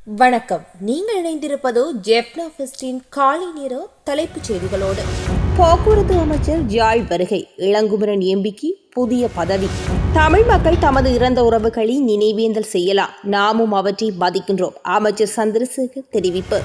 வணக்கம். நீங்கள் இணைந்திருப்பது ஜெஃப்னா ஃபெஸ்டின் காலை நேர தலைப்புச் செய்திகளோடு. போக்குவரத்து அமைச்சர் யாழ் வருகை, இளங்குமரன் எம்பிக்கு புதிய பதவி. தமிழ் மக்கள் தமது இறந்த உறவுகளை நினைவேந்தல் செய்யலாம், நாமும் அவற்றை மதிக்கின்றோம். அமைச்சர் சந்திரசேகர் தெரிவிப்பு.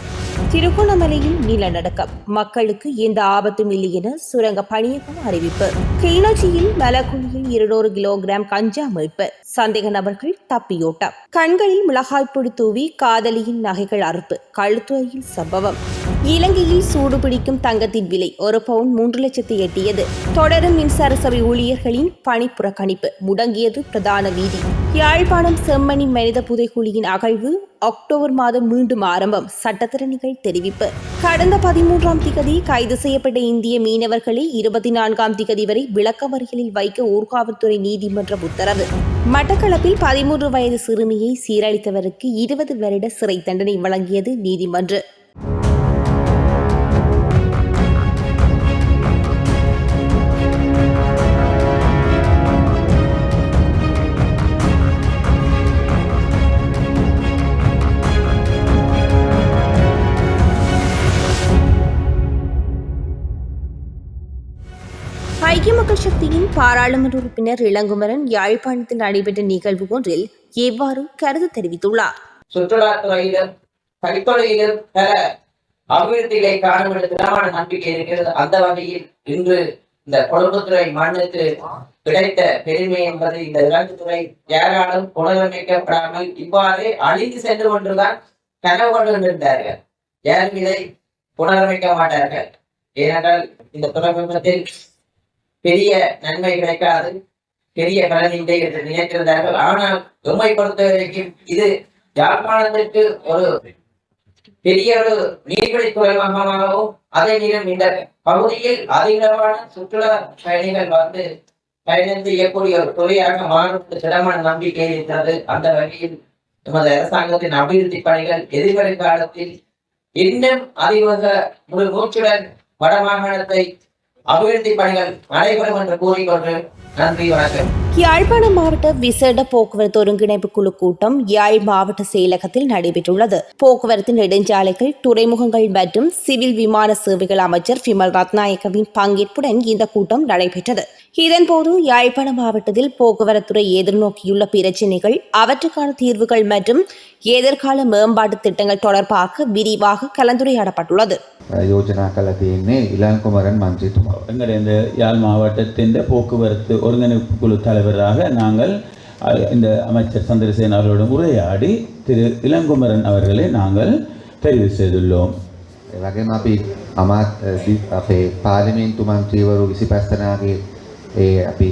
திருகோணமலையில் நிலநடுக்கம், மக்களுக்கு எந்த ஆபத்தும் இல்லை என சுரங்க பணியகம் அறிவிப்பு. கிளிநொச்சியில் மலக்குழியில் 200 கிலோகிராம் கஞ்சா மீட்பு, சந்தேக நபர்கள் தப்பியோட்டம். கண்களில் மிளகாய்ப்பொடி தூவி காதலியின் நகைகள் அறுப்பு, களுத்துறையில் சம்பவம். இலங்கையில் சூடுபிடிக்கும் தங்கத்தின் விலை 1 பவுன் 3 லட்சத்தை எட்டியது. தொடரும் மின்சார சபை ஊழியர்களின் பணி புறக்கணிப்பு, முடங்கியது பிரதான வீதி. யாழ்ப்பாணம் செம்மணி மனித புதைக்குழியின் அகழ்வு அக்டோபர் மாதம் மீண்டும் ஆரம்பம், சட்டத்திறனிகள் தெரிவிப்பு. கடந்த 13ஆம் திகதி கைது செய்யப்பட்ட இந்திய மீனவர்களை 24ஆம் திகதி வரை விளக்கமறியலில் வைக்க ஊர்காவல்துறை நீதிமன்றம் உத்தரவு. மட்டக்களப்பில் 13 வயது சிறுமியை சீரழித்தவருக்கு 20 வருட சிறை தண்டனை வழங்கியது நீதிமன்றம். ஐக்கிய மக்கள் சக்தியின் பாராளுமன்ற உறுப்பினர் இளங்குமரன் யாழ்ப்பாணத்தில் நடைபெற்ற நிகழ்வு ஒன்றில் எவ்வாறு கருத்து தெரிவித்துள்ளார். சுற்றுலாத்துறையிலும் கல்வித்துறையிலும் பல அபிவிருத்திகளை காணும் திடமான நம்பிக்கை இருக்கிறது. அந்த வகையில் இன்று இந்த கொழும்புத்துறை மண்ணுக்கு கிடைத்த பெருமை என்பது இந்த இலங்குத்துறை யாராலும் புனரமைக்கப்படாமல் இவ்வாறு அழிந்து சென்று கொண்டுதான் கனவு கொண்டு கொண்டிருந்தார்கள். யாரும் இதை புனரமைக்க மாட்டார்கள். ஏனென்றால் இந்த துறைமுகத்தில் பெரிய நன்மை கிடைக்காது, பெரிய பலனில்லை என்று நினைத்திருந்தார்கள். ஆனால் உண்மை பொறுத்தவரைக்கும் இது யாழ்ப்பாணத்திற்கு ஒரு பெரிய ஒரு நீர்வழி துறைமுகமாகவும் அதே நேரம் இந்த பகுதியில் அதிகளவான சுற்றுலா பயணிகள் வந்து பயணித்து செய்யக்கூடிய ஒரு துறையாக மாறும் திடமான நம்பிக்கை இருக்கிறது. அந்த வகையில் நமது அரசாங்கத்தின் அபிவிருத்தி பணிகள் எதிர்வரும் காலத்தில் இன்னும் அதிக ஒரு மூச்சுடன் வடமாகாணத்தை அபிவிருத்தி பணிகள் நடைபெறும் என்று கூறிக்கொண்டு நன்றி, வணக்கம். யாழ்ப்பாணம் மாவட்ட விசேட போக்குவரத்து ஒருங்கிணைப்பு குழு கூட்டம் யாழ் மாவட்ட செயலகத்தில் நடைபெற்றுள்ளது. போக்குவரத்து நெடுஞ்சாலைகள், துறைமுகங்கள் மற்றும் சிவில் விமான சேவைகள் அமைச்சர் விமல் ரத்நாயக்கவின் பங்கேற்புடன் இந்த கூட்டம் நடைபெற்றது. இதன்போது யாழ்ப்பாண மாவட்டத்தில் போக்குவரத்துறை எதிர்நோக்கியுள்ள பிரச்சினைகள், அவற்றுக்கான தீர்வுகள் மற்றும் எதிர்கால மேம்பாட்டு திட்டங்கள் தொடர்பாக விரிவாக கலந்துரையாடப்பட்டுள்ளது. யோஜனா கலத்தினை இளங்குமரன் மன்றித்துமா. எங்களுடைய இந்த யாழ் மாவட்டத்தின் போக்குவரத்து ஒருங்கிணைப்பு குழு தலைவராக நாங்கள் இந்த அமைச்சர் சந்திரசேகரன் அவர்களுடன் உரையாடி திரு இளங்குமரன் அவர்களை நாங்கள் தெரிவு செய்துள்ளோம். වගේම අපි අපේ පාර්ලිමේන්තු මන්ත්‍රීවරු 25 දෙනාගේ අපි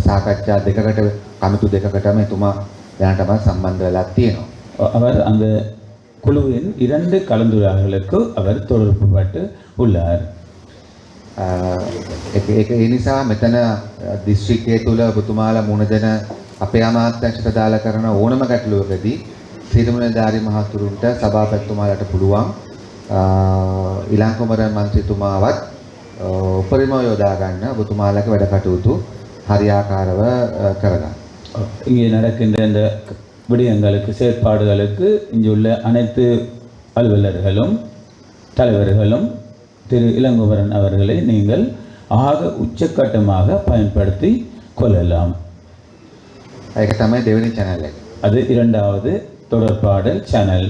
සාකච්ඡා දෙකකට කමිටු දෙකකටම එතුමා දැනටම සම්බන්ධ වෙලා තියෙනවා. அவர் அந்த குழுவின் 2 கலந்துரையாடல்களுக்கு அவர் தொடர்புபட்டு உள்ளார். ඒ නිසා මෙතන දිස්ත්‍රික්කයේ තුල ඔබතුමාලා මුණ දෙන අපේ අමාත්‍යංශයට දාලා කරන ඕනම ගැටලුවකදී සියලුම නිලධාරී මහතුරුන්ට සභාපතිතුමාලට පුළුවන් ඉලංගුමරන් මන්ත්‍රීතුමාවත් උපරිම යොදා ගන්න ඔබතුමාලගේ වැඩ කටයුතු හරියාකාරව කරගන්න. இங்கே நடக்கின்ற இந்த விடயங்களுக்கு செயற்பாடுகளுக்கு இங்குள்ள அனைத்து அலுவலர்களும் தலைவர்களும் திரு இளங்குமரன் அவர்களை நீங்கள் ஆக உச்சக்கட்டமாக பயன்படுத்தி கொள்ளலாம். ඒක තමයි දෙවෙනි channel එක. அது 2வது தொடர்பாடல் சேனல்.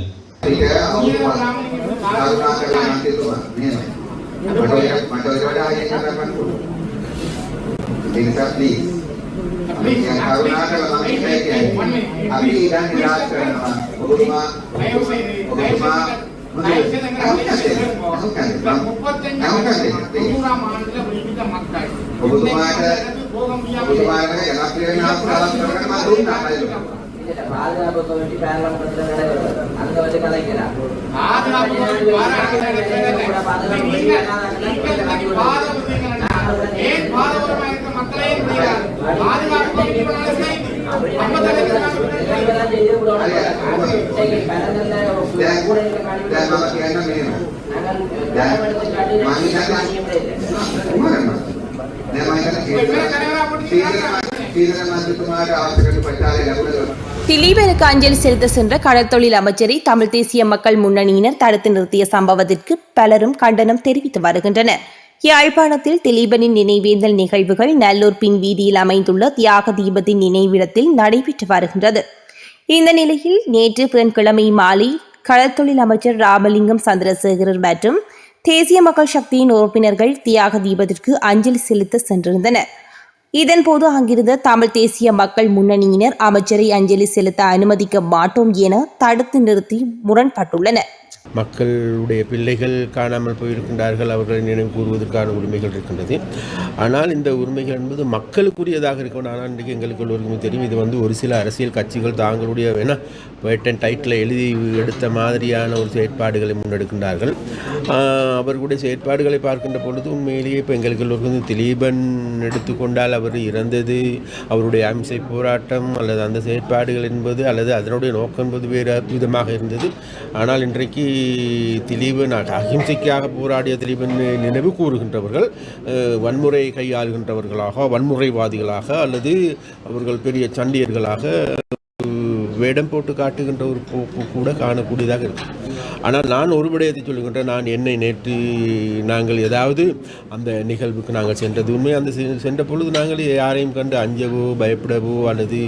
திலீபனுக்கு அஞ்சலி செலுத்த சென்ற கடற்தொழில் அமைச்சரை தமிழ் தேசிய மக்கள் முன்னணியினர் தடுத்து நிறுத்திய சம்பவத்திற்கு பலரும் கண்டனம் தெரிவித்து வருகின்றனர். யாழ்ப்பாணத்தில் திலீபனின் நினைவேந்தல் நிகழ்வுகள் நல்லூர் பின் வீதியில் அமைந்துள்ள தியாக தீபத்தின் நினைவிடத்தில் நடைபெற்று வருகின்றது. இந்த நிலையில் நேற்று புதன்கிழமை மாலை கடற்தொழில் அமைச்சர் ராமலிங்கம் சந்திரசேகரர் மற்றும் தேசிய மக்கள் சக்தியின் உறுப்பினர்கள் தியாக தீபத்திற்கு அஞ்சலி செலுத்த சென்றிருந்தனர். இதன்போது அங்கிருந்த தமிழ் தேசிய மக்கள் முன்னணியினர் அமைச்சரை அஞ்சலி செலுத்த அனுமதிக்க மாட்டோம் என தடுத்து நிறுத்தி முரண்பட்டுள்ளனர். மக்களுடைய பிள்ளைகள் காணாமல் போயிருக்கின்றார்கள், அவர்களை நினைவு கூறுவதற்கான உரிமைகள் இருக்கின்றது. ஆனால் இந்த உரிமைகள் என்பது மக்களுக்குரியதாக இருக்கணும். ஆனால் இன்றைக்கு எங்களுக்கு எல்லோருக்குமே தெரியும், இது ஒரு சில அரசியல் கட்சிகள் தாங்களுடைய பேட்டன் டைட்டில் எழுதி எடுத்த மாதிரியான ஒரு செயற்பாடுகளை முன்னெடுக்கின்றார்கள். அவர்களுடைய செயற்பாடுகளை பார்க்கின்ற பொழுது உண்மையிலேயே இப்போ எங்களுக்கு எல்லோருக்கும் திலீபன் எடுத்துக்கொண்டால் அவர் இறந்தது அவருடைய அம்சை போராட்டம் அல்லது அந்த செயற்பாடுகள் என்பது அல்லது அதனுடைய நோக்கம் என்பது வேறு விதமாக இருந்தது. ஆனால் இன்றைக்கு திலீபன் அகிம்சைக்காக போராடிய திலீபன் நினைவு கூறுகின்றவர்கள் வன்முறை கையாளுகின்றவர்களாக, வன்முறைவாதிகளாக அல்லது அவர்கள் பெரிய சண்டியர்களாக வேடம் போட்டு காட்டுகின்ற ஒரு போக்கு கூட காணக்கூடியதாக இருக்கும். ஆனால் நான் ஒரு விடயத்தை சொல்லுகின்றேன். நான் என்னை நேற்று நாங்கள் ஏதாவது அந்த நிகழ்வுக்கு நாங்கள் சென்றது உண்மை. அந்த சென்ற பொழுது நாங்கள் யாரையும் கண்டு அஞ்சவோ பயப்படவோ அல்லது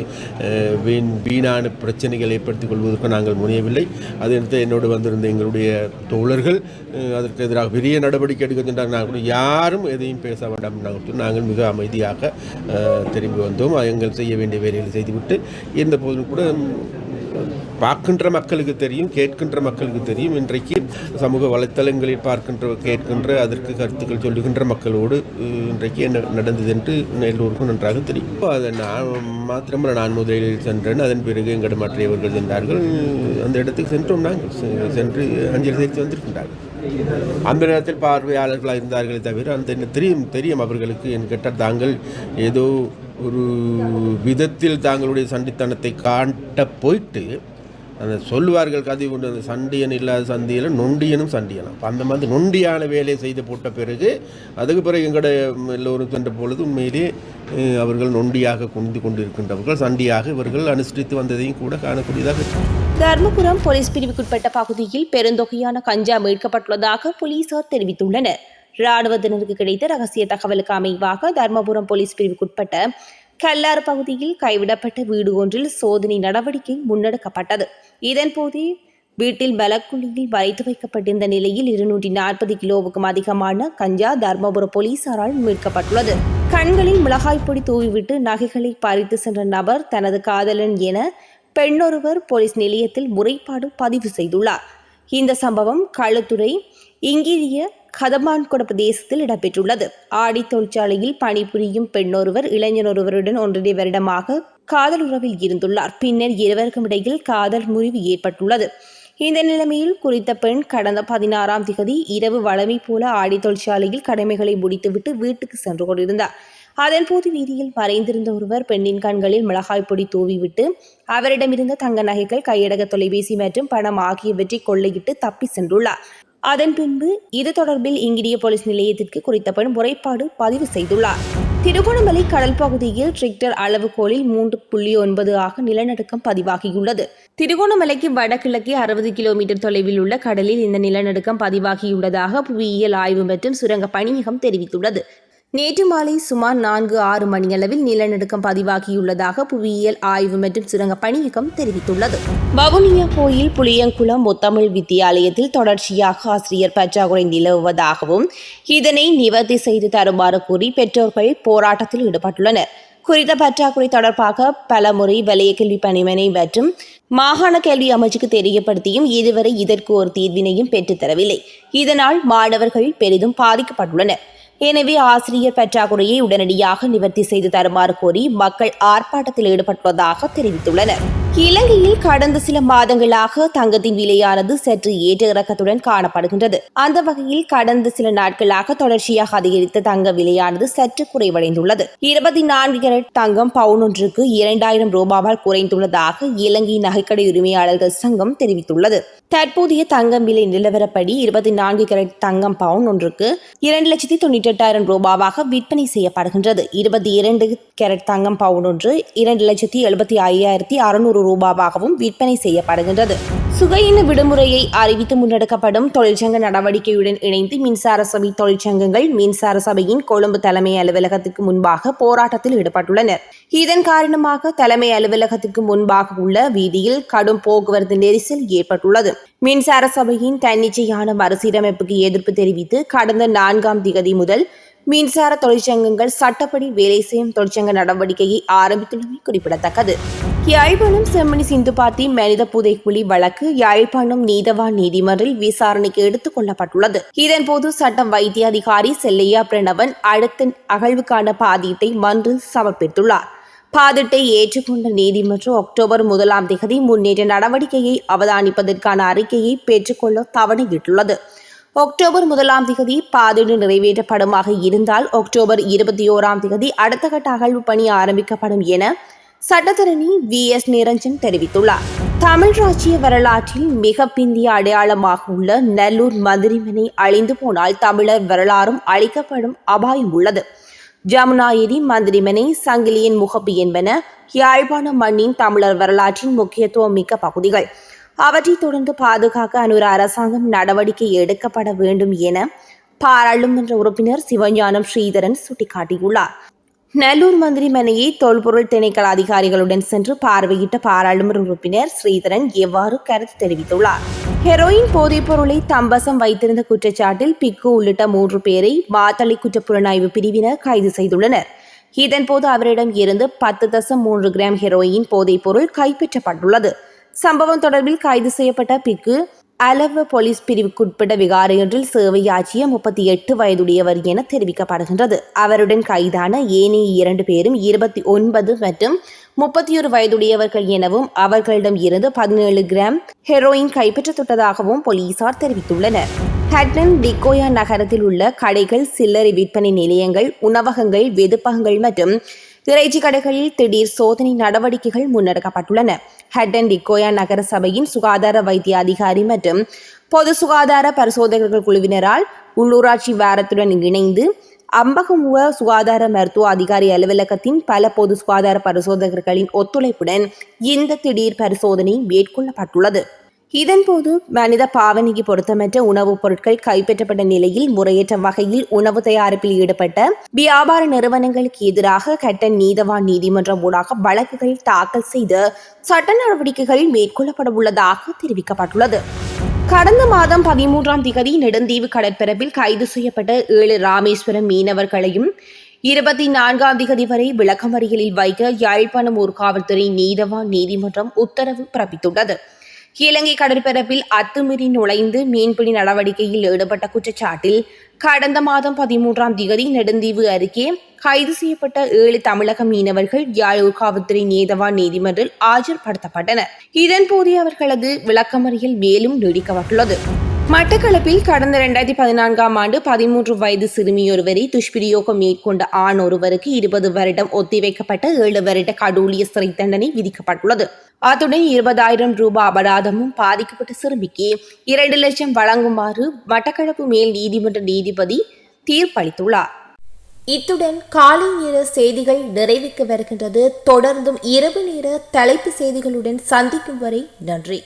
வீணான பிரச்சனைகளை ஏற்படுத்திக் கொள்வதற்கு நாங்கள் முனையவில்லை. அதற்கு என்னோடு வந்திருந்த எங்களுடைய தோழர்கள் அதற்கு எதிராக பெரிய நடவடிக்கை எடுக்க சென்றார். நாங்கள் யாரும் எதையும் பேச வேண்டாம். நாங்கள் மிக அமைதியாக திரும்பி வந்தோம். எங்கள் செய்ய வேண்டிய வேலைகளை செய்துவிட்டு இருந்த போதும் கூட பார்க்கின்ற மக்களுக்கு தெரியும், கேட்கின்ற மக்களுக்கு தெரியும். இன்றைக்கு சமூக வலைத்தளங்களில் கேட்கின்ற அதற்கு கருத்துக்கள் சொல்லுகின்ற மக்களோடு இன்றைக்கு என்ன நடந்தது என்று எல்லோருக்கும் நன்றாக தெரியும். அதை நான் மாத்திரமல்ல, நான் முதலில் சென்றேன். அதன் பிறகு எங்கட மற்றவர்கள் சென்றார்கள். அந்த இடத்துக்கு சென்றோம். நாங்கள் சென்று அஞ்சலி செலுத்தி வந்திருக்கின்றார்கள். அந்த நேரத்தில் பார்வையாளர்களாக இருந்தார்களே தவிர அந்த தெரியும் அவர்களுக்கு என் கேட்டால் தாங்கள் ஏதோ ஒரு விதத்தில் தாங்களுடைய சண்டித்தனத்தை காட்ட போயிட்டு அந்த சொல்லுவார்கள் கதை கொண்டு அந்த சண்டியன் இல்லாத சந்தியில் நொண்டியனும் சண்டியனும். அந்த மாதிரி நொண்டியான வேலையை செய்து போட்ட பிறகு அதுக்கு பிறகு எங்கட எல்லோரும் சென்ற பொழுது உண்மையிலே அவர்கள் நொண்டியாக கொண்டிருக்கின்றவர்கள் சண்டியாக இவர்கள் அனுஷ்டித்து வந்ததையும் கூட காணக்கூடியதாக. தர்மபுரம் போலீஸ் பிரிவுக்குட்பட்ட பகுதியில் பெருந்தொகையான கஞ்சா மீட்கப்பட்டுள்ளதாக போலீசார் தெரிவித்துள்ளனர். இராணுவத்தினருக்கு கிடைத்த ரகசிய தகவலுக்கு அமைவாக தர்மபுரம் போலீஸ் பிரிவுக்குட்பட்ட கல்லாறு பகுதியில் கைவிடப்பட்ட வீடு ஒன்றில் சோதனை நடவடிக்கை முன்னெடுக்கப்பட்டது. இதன்போது வீட்டில் பலக்குழியில் வைத்து வைக்கப்பட்டிருந்த நிலையில் 240 கிலோவுக்கும் அதிகமான கஞ்சா தர்மபுரம் போலீசாரால் மீட்கப்பட்டுள்ளது. கண்களில் மிளகாய் பொடி தூவிவிட்டு நகைகளை பறித்து சென்ற நபர் தனது காதலன் என பெண்ணொருவர் போலீஸ் நிலையத்தில் முறைப்பாடு பதிவு செய்துள்ளார். இந்த சம்பவம் களுத்துறை இங்கிரிய கதமான்கொட பிரதேசத்தில் இடம்பெற்றுள்ளது. ஆடி தொழிற்சாலையில் பணிபுரியும் பெண்ணொருவர் இளைஞனொருவருடன் 1.5 வருடமாக காதல் உறவில் இருந்துள்ளார். பின்னர் இருவருக்கும் இடையில் காதல் முறிவு ஏற்பட்டுள்ளது. இந்த நிலைமையில் குறித்த பெண் கடந்த 16ஆம் திகதி இரவு வழமை போல ஆடி தொழிற்சாலையில் கடமைகளை முடித்துவிட்டு வீட்டுக்கு சென்று கொண்டிருந்தார். அதன்போது வீதியில் மறைந்திருந்த ஒருவர் பெண்ணின் கண்களில் மிளகாய் பொடி தூவிவிட்டு அவரிடமிருந்த தங்க நகைகள், கையடக தொலைபேசி மற்றும் பணம் ஆகியவற்றை கொள்ளையிட்டு தப்பி சென்றுள்ளார். அதன் பின்பு இது தொடர்பில் இங்கிரிய போலீஸ் நிலையத்திற்கு குறித்த பெண் முறைப்பாடு பதிவு செய்துள்ளார். திருகோணமலை கடல் பகுதியில் ரிக்டர் அளவுகோலில் 3.9 ஆக நிலநடுக்கம் பதிவாகியுள்ளது. திருகோணமலைக்கு வடகிழக்கே 60 கிலோமீட்டர் தொலைவில் உள்ள கடலில் இந்த நிலநடுக்கம் பதிவாகியுள்ளதாக புவியியல் ஆய்வு மற்றும் சுரங்க பணியகம் தெரிவித்துள்ளது. நேற்று மாலை சுமார் 4-6 மணியளவில் நிலநடுக்கம் பதிவாகியுள்ளதாக புவியியல் ஆய்வு மற்றும் சுரங்க பணியகம் தெரிவித்துள்ளது. வவுனியா கோயில் புளியங்குளம் முத்தமிழ் வித்தியாலயத்தில் தொடர்ச்சியாக ஆசிரியர் பற்றாக்குறை நிலவுவதாகவும் இதனை நிவர்த்தி செய்து தருமாறு கூறி பெற்றோர்கள் போராட்டத்தில் ஈடுபட்டுள்ளனர். குறித்த பற்றாக்குறை தொடர்பாக பலமுறை வலய கல்வி பணிமனை மற்றும் மாகாண கல்வி அமைச்சுக்கு தெரியப்படுத்தியும் இதுவரை இதற்கு ஒரு தீர்வினையும் பெற்றுத்தரவில்லை. இதனால் மாணவர்கள் பெரிதும் பாதிக்கப்பட்டுள்ளனர். எனவே ஆசிரியர் பற்றாக்குறையை உடனடியாக நிவர்த்தி செய்து தருமாறு கோரி மக்கள் ஆர்ப்பாட்டத்தில் ஈடுபட்டுள்ளதாக தெரிவித்துள்ளனர். இலங்கையில் கடந்த சில மாதங்களாக தங்கத்தின் விலையானது சற்று ஏற்ற இறக்கத்துடன் காணப்படுகின்றது. அந்த வகையில் கடந்த சில நாட்களாக தொடர்ச்சியாக அதிகரித்த தங்க விலையானது சற்று குறைவடைந்துள்ளது. 24 கேரட் தங்கம் பவுன் ஒன்றுக்கு 2000 ரூபாவால் குறைந்துள்ளதாக இலங்கை நகைக்கடை உரிமையாளர்கள் சங்கம் தெரிவித்துள்ளது. தற்போதைய தங்கம் விலை நிலவரப்படி 24 கேரட் தங்கம் பவுன் ஒன்றுக்கு 2,98,000 ரூபாவாக விற்பனை செய்யப்படுகின்றது. 22 கேரட் தங்கம் பவுன் ஒன்று 2,75,600 ரூபாவாகவும் விற்பனை செய்யப்படுகின்றது. சுகையின விடுமுறையை அறிவித்து முன்னெடுக்கப்படும் தொழிற்சங்க நடவடிக்கையுடன் இணைந்து மின்சார சபை தொழிற்சங்கங்கள் மின்சார சபையின் கொழும்பு தலைமை அலுவலகத்திற்கு முன்பாக போராட்டத்தில் ஈடுபட்டுள்ளனர். இதன் காரணமாக தலைமை அலுவலகத்திற்கு முன்பாக உள்ள வீதியில் கடும் போக்குவரத்து நெரிசல் ஏற்பட்டுள்ளது. மின்சார சபையின் தன்னிச்சையான மறுசீரமைப்புக்கு எதிர்ப்பு தெரிவித்து கடந்த 4ஆம் திகதி முதல் மின்சார தொழிற்சங்கங்கள் சட்டப்படி வேலை செய்யும் தொழிற்சங்க நடவடிக்கையை ஆரம்பித்துள்ளமை குறிப்பிடத்தக்கது. யாழ்ப்பாணம் செம்மணி சிந்துபாத்தி மனித புதைக்குழி வழக்கு யாழ்ப்பாணம் நீதவான் நீதிமன்றில் விசாரணைக்கு எடுத்துக் கொள்ளப்பட்டுள்ளது. இதன்போது சட்டம் வைத்திய அதிகாரி செல்லையா பிரணவன் அடுத்த அகழ்வுக்கான பாதீட்டை மன்றில் சமர்ப்பித்துள்ளார். பாதீட்டை ஏற்றுக்கொண்ட நீதிமன்றம் அக்டோபர் 1ஆம் தேதி முன்னேற்ற நடவடிக்கையை அவதானிப்பதற்கான அறிக்கையை பெற்றுக்கொள்ள தவணையிட்டுள்ளது. அக்டோபர் 1ஆம் தேதி பாதீடு நிறைவேற்றப்படுமாக இருந்தால் அக்டோபர் 21ஆம் தேதி அடுத்த கட்ட அகழ்வு பணி ஆரம்பிக்கப்படும் என சட்டத்தரணி VS நிரஞ்சன் தெரிவித்துள்ளார். தமிழ் ராஜ்ய வரலாற்றில் மிக பிந்திய அடையாளமாக உள்ள நல்லூர் மந்திரிமனை அழிந்து போனால் தமிழர் வரலாறும் அழிக்கப்படும் அபாயம் உள்ளது. ஜமுனாயிரி மந்திரிமனை சங்கிலியன் முகப்பு என்பன யாழ்ப்பாண மண்ணின் தமிழர் வரலாற்றின் முக்கியத்துவம் மிக்க பகுதிகள். அவற்றை தொடர்ந்து பாதுகாக்க அனுர அரசாங்கம் நடவடிக்கை எடுக்கப்பட வேண்டும் என பாராளுமன்ற உறுப்பினர் சிவஞானம் ஸ்ரீதரன் சுட்டிக்காட்டியுள்ளார். நல்லூர் மந்திரிமனையை தொல்பொருள் திணைக்கள அதிகாரிகளுடன் சென்று பார்வையிட்ட பாராளுமன்ற உறுப்பினர் ஸ்ரீதரன் எவ்வாறு கருத்து தெரிவித்துள்ளார். ஹெரோயின் போதைப் பொருளை தம்பசம் வைத்திருந்த குற்றச்சாட்டில் பிக்கு உள்ளிட்ட 3 பேரை மாத்தளை குற்றப்புலனாய்வு பிரிவினர் கைது செய்துள்ளனர். இதன்போது அவரிடம் இருந்து 10.3 கிராம் ஹெரோயின் போதைப் பொருள் கைப்பற்றப்பட்டுள்ளது. சம்பவம் தொடர்பில் கைது செய்யப்பட்ட பிக்கு அலவ போலீஸ் பிரிவுக்குட்பட்ட விகாரையொன்றில் சேவையாற்றிய 38 வயதுடையவர் என தெரிவிக்கப்படுகின்றது. அவருடன் கைதான ஏனைய 2 பேரும் 29 மற்றும் 31 வயதுடையவர்கள் எனவும் அவர்களிடம் இருந்து 17 கிராம் ஹெரோயின் கைப்பற்றப்பட்டதாகவும் போலீசார் தெரிவித்துள்ளனர். ஹட்டன் டிகோயா நகரத்தில் உள்ள கடைகள், சில்லறை விற்பனை நிலையங்கள், உணவகங்கள், வெதுப்பகங்கள் மற்றும் இறைச்சி கடைகளில் திடீர் சோதனை நடவடிக்கைகள் முன்னெடுக்கப்பட்டுள்ளன. ஹட்டன் டிகோயா நகர சபையின் சுகாதார வைத்திய அதிகாரி மற்றும் பொது சுகாதார பரிசோதகர்கள் குழுவினரால் உள்ளூராட்சி வாரத்துடன் இணைந்து அம்பகமுவ சுகாதார மருத்துவ அதிகாரி அலுவலகத்தின் பல பொது சுகாதார பரிசோதகர்களின் ஒத்துழைப்புடன் இந்த திடீர் பரிசோதனை மேற்கொள்ளப்பட்டுள்ளது. இதன்போது மனித பாவனைக்கு பொருத்தமற்ற உணவுப் பொருட்கள் கைப்பற்றப்பட்ட நிலையில் முறையற்ற வகையில் உணவு தயாரிப்பில் ஈடுபட்ட வியாபார நிறுவனங்களுக்கு எதிராக ஹட்டன் நீதவான் நீதிமன்றம் ஊடாக வழக்குகள் தாக்கல் செய்து சட்ட நடவடிக்கைகள் மேற்கொள்ளப்பட உள்ளதாக தெரிவிக்கப்பட்டுள்ளது. கடந்த மாதம் 13ஆம் தேதி நெடுந்தீவு கடற்பரப்பில் கைது செய்யப்பட்ட 7 ராமேஸ்வரம் மீனவர்களையும் 24ஆம் தேதி வரை விளக்கமறியலில் வைக்க யாழ்ப்பாணம் ஊர்காவல்துறை நீதவான் நீதிமன்றம் உத்தரவு பிறப்பித்துள்ளது. இலங்கை கடற்பரப்பில் அத்துமீறி நுழைந்து மீன்பிடி நடவடிக்கையில் ஈடுபட்ட குற்றச்சாட்டில் கடந்த மாதம் 13ஆம் தேதி நெடுந்தீவு அருகே கைது செய்யப்பட்ட 7 தமிழக மீனவர்கள் யாழ் ஊர்காவல்துறை நீதவான் நீதிமன்றில் ஆஜர்படுத்தப்பட்டனர். இதன்போது அவர்களது விளக்கமறியல் மேலும் நீடிக்கப்பட்டுள்ளது. மட்டக்களப்பில் கடந்த 2014ஆம் ஆண்டு 13 வயது சிறுமியொருவரை துஷ்பிரயோகம் மேற்கொண்ட ஆண் ஒருவருக்கு 20 வருடம் ஒத்திவைக்கப்பட்ட 7 வருட கடூழிய சிறை தண்டனை விதிக்கப்பட்டுள்ளது. அத்துடன் 20,000 ரூபாய் அபராதமும் பாதிக்கப்பட்ட சிறுமிக்கு 2 லட்சம் வழங்குமாறு மட்டக்களப்பு மேல் நீதிமன்ற நீதிபதி தீர்ப்பளித்துள்ளார். இத்துடன் காலை நேர செய்திகள் நிறைவுக்கு வருகின்றது. தொடர்ந்தும் இரவு நேர தலைப்பு செய்திகளுடன் சந்திக்கும் வரை நன்றி.